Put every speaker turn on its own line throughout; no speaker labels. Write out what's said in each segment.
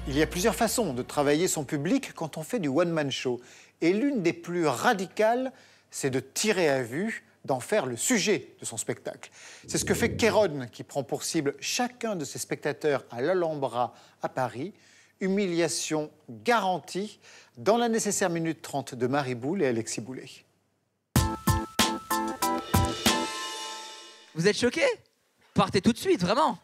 Il y a plusieurs façons de travailler son public quand on fait du one-man show. Et l'une des plus radicales, c'est de tirer à vue, d'en faire le sujet de son spectacle. C'est ce que fait Kéron, qui prend pour cible chacun de ses spectateurs à l'Alhambra à Paris. Humiliation garantie dans la nécessaire minute 30 de Marie Boulle et Alexis Boulet.
Vous êtes choqués? Partez tout de suite, vraiment.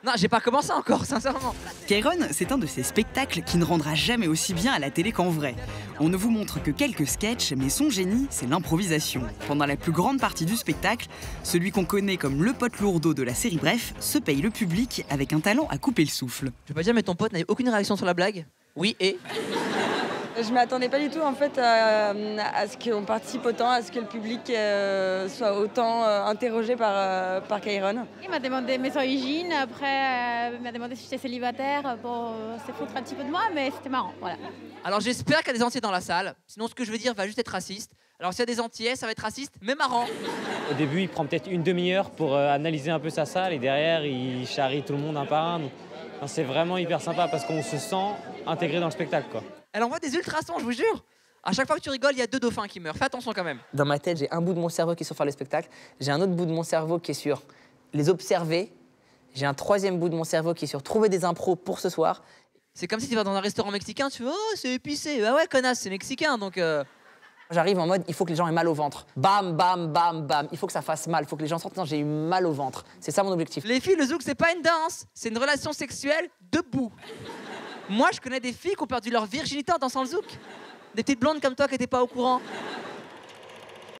Non, j'ai pas commencé encore, sincèrement.
Kéron, c'est un de ces spectacles qui ne rendra jamais aussi bien à la télé qu'en vrai. On ne vous montre que quelques sketchs, mais son génie, c'est l'improvisation. Pendant la plus grande partie du spectacle, celui qu'on connaît comme le pote lourdeau de la série Bref se paye le public avec un talent à couper le souffle.
Je peux pas dire, mais ton pote n'avait aucune réaction sur la blague? Oui, et?
Je m'attendais pas du tout en fait à ce qu'on participe autant, à ce que le public soit autant interrogé par Kéron.
Il m'a demandé mes origines, après il m'a demandé si j'étais célibataire pour se foutre un petit peu de moi, mais c'était marrant, voilà.
Alors j'espère qu'il y a des entiers dans la salle, sinon ce que je veux dire va juste être raciste. Alors s'il y a des entiers, ça va être raciste, mais marrant.
Au début, il prend peut-être une demi-heure pour analyser un peu sa salle et derrière, il charrie tout le monde un par un. Donc, c'est vraiment hyper sympa parce qu'on se sent intégré dans le spectacle, quoi.
Elle envoie des ultrasons, je vous jure. À chaque fois que tu rigoles, il y a 2 dauphins qui meurent. Fais attention quand même.
Dans ma tête, j'ai un bout de mon cerveau qui est sur faire le spectacle, j'ai un autre bout de mon cerveau qui est sur les observer, j'ai un troisième bout de mon cerveau qui est sur trouver des impros pour ce soir.
C'est comme si tu vas dans un restaurant mexicain, tu fais « Oh, c'est épicé !» Bah ouais, connasse, c'est mexicain, donc...
J'arrive en mode, il faut que les gens aient mal au ventre. Bam, bam, bam, bam. Il faut que ça fasse mal, il faut que les gens sentent, non, j'ai eu mal au ventre. C'est ça mon objectif.
Les filles, le zouk, c'est pas une danse, c'est une relation sexuelle debout. Moi, je connais des filles qui ont perdu leur virginité en dansant le zouk. Des petites blondes comme toi qui n'étaient pas au courant.